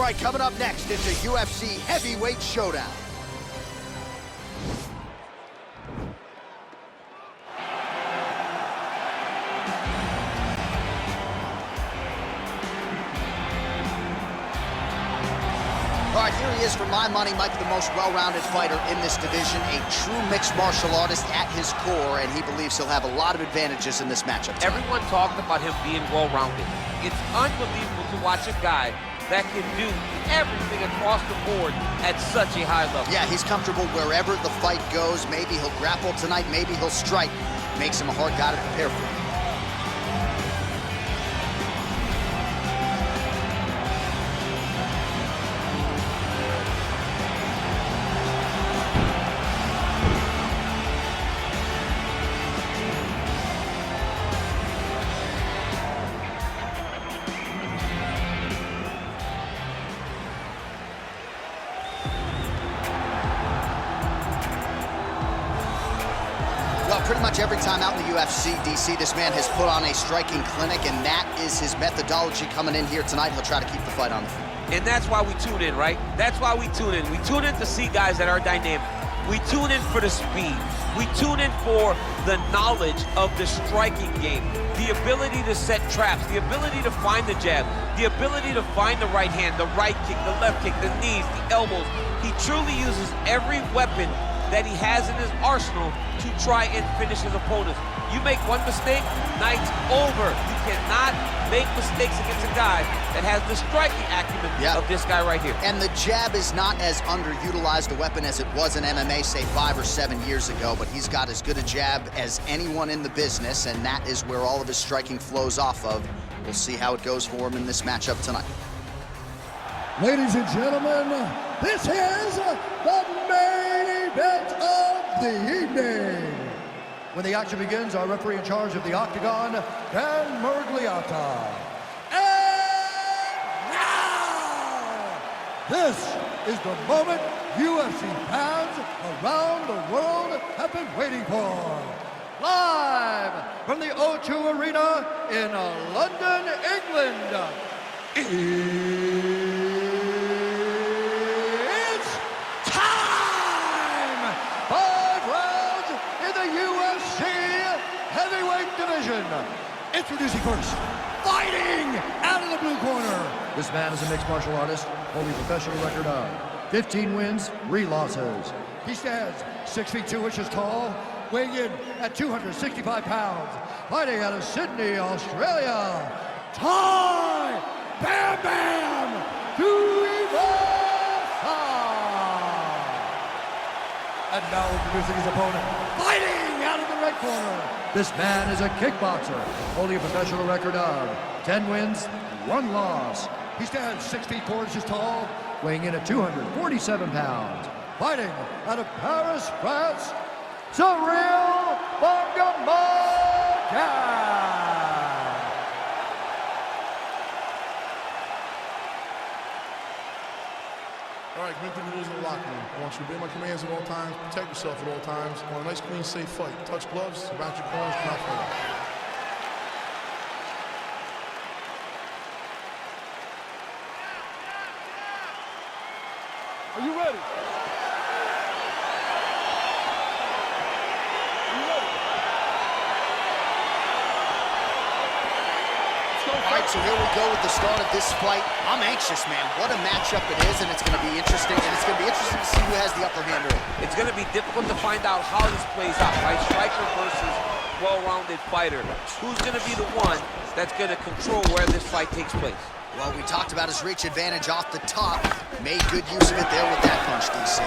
right, coming up next, it's a UFC heavyweight showdown. All right, here he is. For my money, might be the most well-rounded fighter in this division, a true mixed martial artist at his core, and he believes he'll have a lot of advantages in this matchup tonight. Everyone talked about him being well-rounded. It's unbelievable to watch a guy that can do everything across the board at such a high level. Yeah, he's comfortable wherever the fight goes. Maybe he'll grapple tonight, maybe he'll strike. Makes him a hard guy to prepare for. Well, pretty much every time out in the UFC, DC, this man has put on a striking clinic, and that is his methodology coming in here tonight. He'll try to keep the fight on the feet. And that's why we tune in, right? That's why we tune in. We tune in to see guys that are dynamic. We tune in for the speed. We tune in for the knowledge of the striking game, the ability to set traps, the ability to find the jab, the ability to find the right hand, the right kick, the left kick, the knees, the elbows. He truly uses every weapon that he has in his arsenal to try and finish his opponents. You make one mistake, night's over. You cannot make mistakes against a guy that has the striking acumen of this guy right here. And the jab is not as underutilized a weapon as it was in MMA, say 5 or 7 years ago, but he's got as good a jab as anyone in the business, and that is where all of his striking flows off of. We'll see how it goes for him in this matchup tonight. Ladies and gentlemen, this is the main event of the evening. When the action begins, our referee in charge of the Octagon, Dan Murgliata. And now, this is the moment UFC fans around the world have been waiting for. Live from the O2 Arena in London, England. It's time! 5 rounds in the UFC heavyweight division. Introducing first, fighting out of the blue corner. This man is a mixed martial artist, holding a professional record of 15 wins, 3 losses. He stands 6 feet 2 inches tall, weighing in at 265 pounds. Fighting out of Sydney, Australia, Tai Tuivasa! And now introducing his opponent, fighting out of the red corner. This man is a kickboxer, holding a professional record of 10 wins, 1 loss. He stands 6 feet 4 inches tall, weighing in at 247 pounds. Fighting out of Paris, France, Ciryl Gane! All right, commit to the rules in the locker room. I want you to obey my commands at all times, protect yourself at all times. I want a nice, clean, safe fight. Touch gloves, about your corners, not fight. Are you ready? All right, so here we go with the start of this fight. I'm anxious, man. What a matchup it is, and it's going to be interesting. And it's going to be interesting to see who has the upper hand early. It's going to be difficult to find out how this plays out, right? Striker versus well-rounded fighter. Who's going to be the one that's going to control where this fight takes place? Well, we talked about his reach advantage off the top. Made good use of it there with that punch, DC.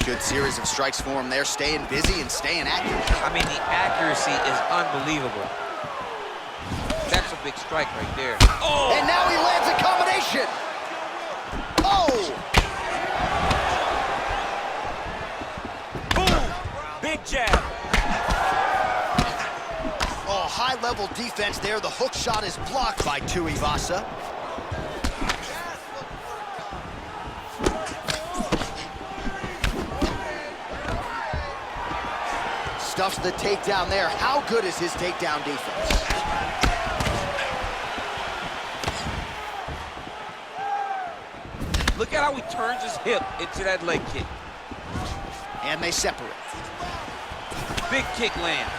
Good series of strikes for him there, staying busy and staying accurate. I mean, the accuracy is unbelievable. That's a big strike right there. Oh! And now he lands a combination. Oh! Boom! Big jab. Oh, high-level defense there. The hook shot is blocked by Tuivasa. Stuffs the takedown there. How good is his takedown defense? Look at how he turns his hip into that leg kick. And they separate. Big kick lands.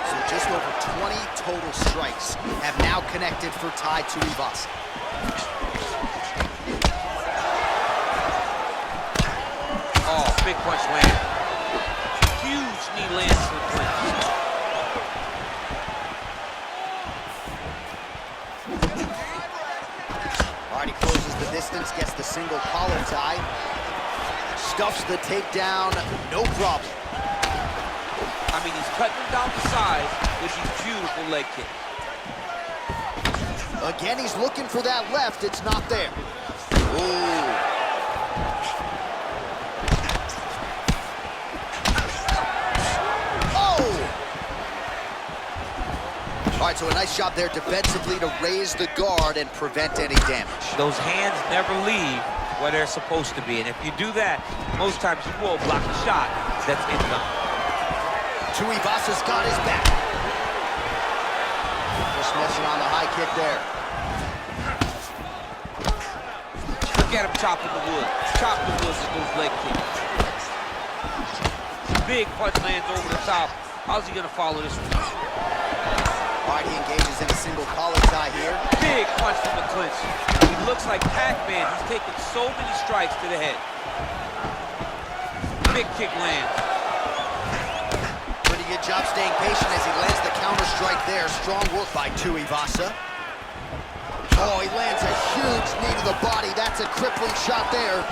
So just over 20 total strikes have now connected for Tai Tuivasa. Oh, big punch land. Huge knee lands to the clinch. All right, he closes the distance, gets the single collar tie. Stuffs the takedown, no problem. I mean, he's cutting him down to size with these beautiful leg kicks. Again, he's looking for that left. It's not there. Ooh. All right, so a nice job there defensively to raise the guard and prevent any damage. Those hands never leave where they're supposed to be, and if you do that, most times you will block a shot that's incoming. Tuivasa's got his back. Just missing on the high kick there. Look at him chopping the wood. Chop the wood with those leg kicks. Big punch lands over the top. How's he gonna follow this one? All right, he engages in a single collar tie here. Big punch from the clinch. He looks like Pac-Man. He's taking so many strikes to the head. Big kick lands. Pretty good job staying patient as he lands the counter strike there. Strong work by Tuivasa. Oh, he lands a huge knee to the body. That's a crippling shot there.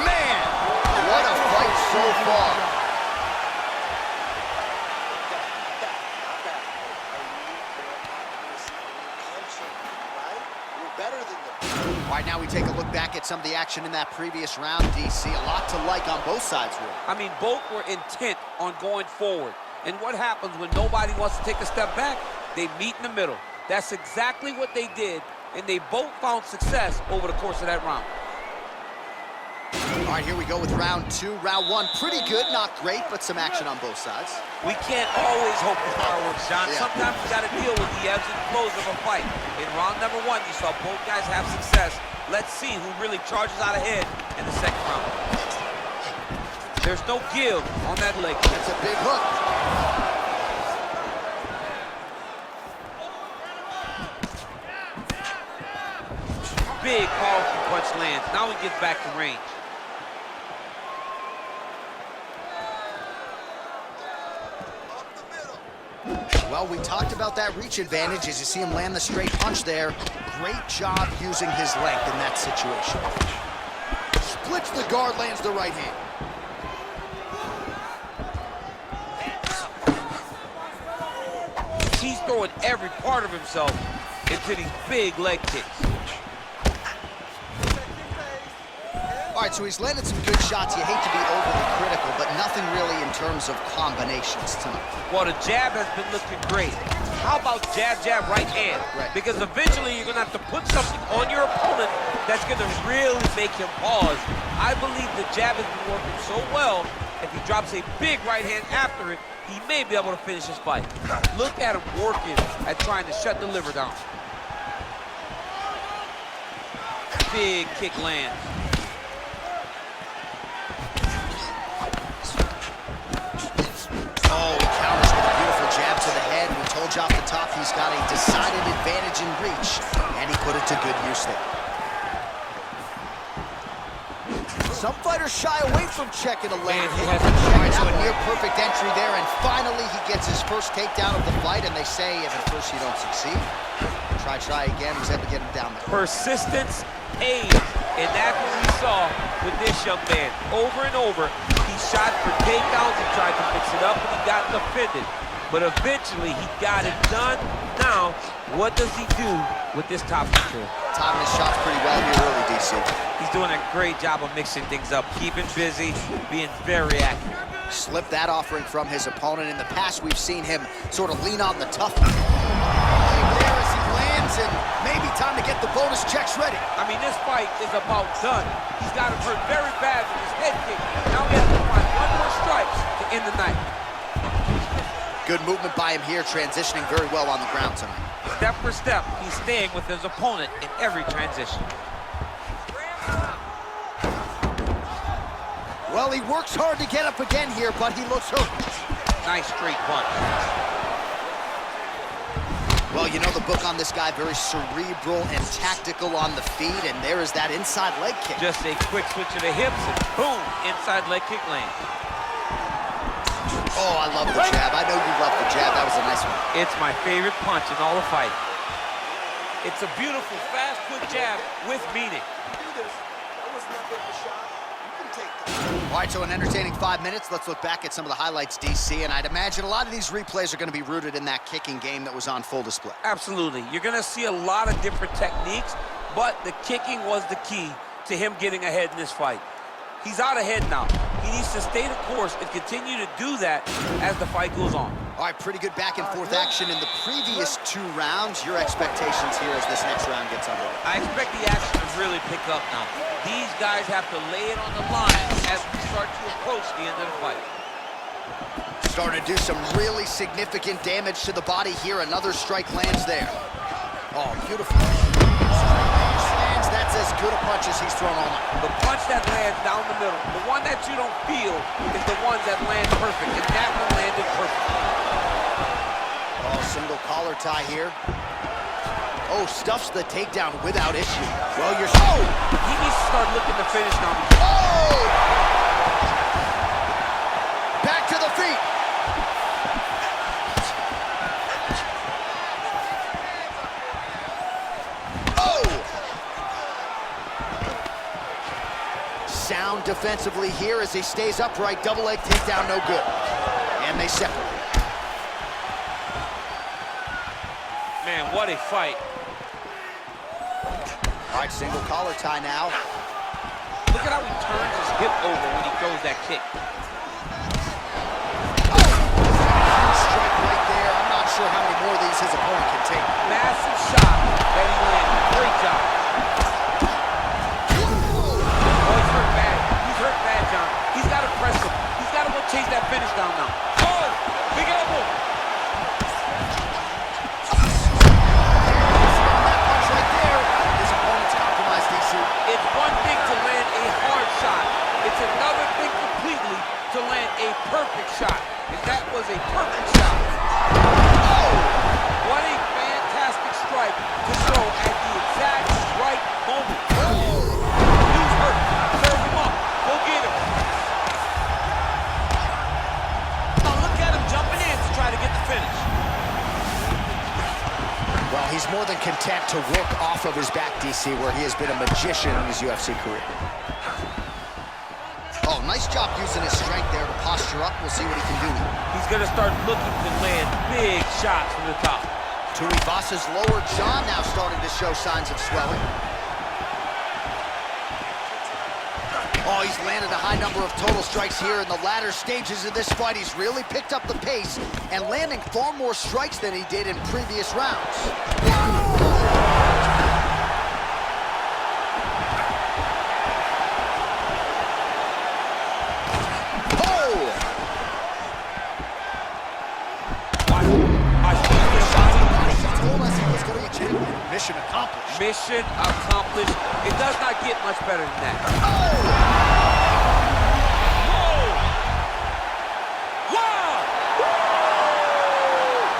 Man, what a fight so far. All right, now we take a look back at some of the action in that previous round, DC. A lot to like on both sides, really. I mean, both were intent on going forward. And what happens when nobody wants to take a step back? They meet in the middle. That's exactly what they did, and they both found success over the course of that round. All right, here we go with round two. Round one, pretty good, not great, but some action on both sides. We can't always hope for fireworks, John. Yeah. Sometimes you got to deal with the ebbs and flows of a fight. In round number one, you saw both guys have success. Let's see who really charges out ahead in the second round. There's no give on that leg. That's a big hook. Big, powerful punch lands. Now he gets back to range. Well, we talked about that reach advantage as you see him land the straight punch there. Great job using his length in that situation. Splits the guard, lands the right hand. He's throwing every part of himself into these big leg kicks. All right, so he's landed some good shots. You hate to be overly critical, but nothing really in terms of combinations tonight. Well, the jab has been looking great. How about jab, jab, right hand? Right. Because eventually you're going to have to put something on your opponent that's going to really make him pause. I believe the jab has been working so well, if he drops a big right hand after it, he may be able to finish his fight. Look at him working at trying to shut the liver down. Big kick lands. Oh, he counters with a beautiful jab to the head. We told you off the top he's got a decided advantage in reach, and he put it to good use there. Some fighters shy away from checking a land hit. All right, so a near-perfect entry there, and finally he gets his first takedown of the fight, and they say if at first you don't succeed, try again. He's able to get him down there. Persistence pays, and that's what we saw with this young man. Over and over, he shot for takedowns, he tried to mix it up, and he got offended. But eventually, he got it done. Now, what does he do with this top control? Timing his shots pretty well here early, DC. He's doing a great job of mixing things up, keeping busy, being very accurate. Slipped that offering from his opponent. In the past, we've seen him sort of lean on the tough. There as he lands, and maybe time to get the bonus checks ready. I mean, this fight is about done. He's got him hurt very bad with his head kick. Now he has to find one more strike to end the night. Good movement by him here, transitioning very well on the ground tonight. Step for step, he's staying with his opponent in every transition. Well, he works hard to get up again here, but he looks hurt. Nice straight punch. Well, you know the book on this guy, very cerebral and tactical on the feet, and there is that inside leg kick. Just a quick switch of the hips, and boom, inside leg kick lands. Oh, I love the jab. I know you love the jab. That was a nice one. It's my favorite punch in all the fight. It's a beautiful, fast, quick jab with meaning. All right, so an entertaining 5 minutes. Let's look back at some of the highlights, DC, and I'd imagine a lot of these replays are going to be rooted in that kicking game that was on full display. Absolutely. You're going to see a lot of different techniques, but the kicking was the key to him getting ahead in this fight. He's out ahead now. He needs to stay the course and continue to do that as the fight goes on. All right, pretty good back and forth action in the previous 2 rounds. Your expectations here as this next round gets underway? I expect the action to really pick up now. These guys have to lay it on the line as we start to approach the end of the fight. Starting to do some really significant damage to the body here. Another strike lands there. Oh, beautiful. Stands, that's as good a punch as he's thrown all night. The punch that lands down the middle, the one that you don't feel is the one that lands perfect, and that one landed perfect. Oh, single collar tie here. Oh, stuffs the takedown without issue. Well, you're... Oh! He needs to start looking to finish now. Oh! Back to the feet. Oh! Sound defensively here as he stays upright. Double leg takedown, no good. And they separate. Man, what a fight. All right, single collar tie now. Look at how he turns his hip over when he throws that kick. Strike right there. I'm not sure how many more of these his opponent can take. Massive shot that he landed. Great job. Oh, he's hurt bad. He's hurt bad, John. He's got to press him. He's got to go chase that finish down now. Oh, big elbow. It's one thing to land a hard shot. It's another thing completely to land a perfect shot. And that was a perfect shot. Oh! What a fantastic strike to throw at the exact right moment. Oh! He's hurt. Serve him up. Go get him. Now look at him jumping in to try to get the finish. Well, he's more than content to work off of his back, DC, where he has been a magician in his UFC career. Oh, nice job using his strength there to posture up. We'll see what he can do now. He's going to start looking to land big shots from the top. Tuivasa's lower jaw now starting to show signs of swelling. Oh, he's landed a high number of total strikes here in the latter stages of this fight. He's really picked up the pace and landing far more strikes than he did in previous rounds. Mission accomplished. Mission accomplished. It does not get much better than that. Oh! Whoa! Wow!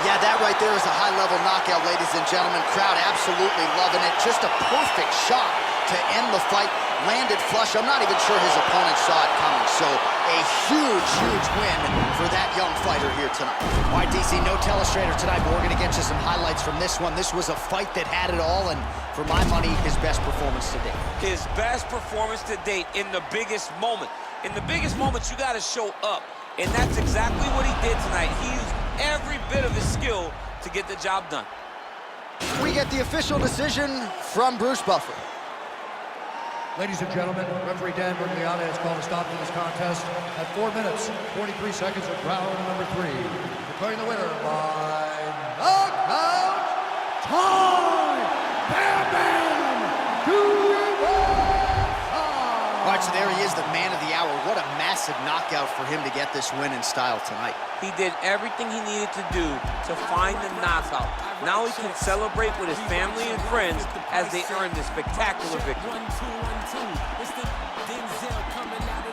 Yeah, that right there is a high-level knockout, ladies and gentlemen. Crowd absolutely loving it. Just a perfect shot to end the fight. Landed flush. I'm not even sure his opponent saw it coming. So a huge, huge win for that young fighter here tonight. All right, DC, no telestrator tonight, but we're going to get you some highlights from this one. This was a fight that had it all, and for my money, his best performance to date. His best performance to date in the biggest moment. In the biggest moments, you got to show up, and that's exactly what he did tonight. He used every bit of his skill to get the job done. We get the official decision from Bruce Buffer. Ladies and gentlemen, referee Dan Bergliana has called a stop to this contest at 4 minutes, 43 seconds of round number 3. Declaring the winner by knockout, Tuivasa! All right, so there he is, the man of the hour. What a massive massive knockout for him to get this win in style tonight. He did everything he needed to do to find the knockout. Now he can celebrate with his family and friends as they earn this spectacular victory. 1, 2, 1, 2. It's the Denzel coming out.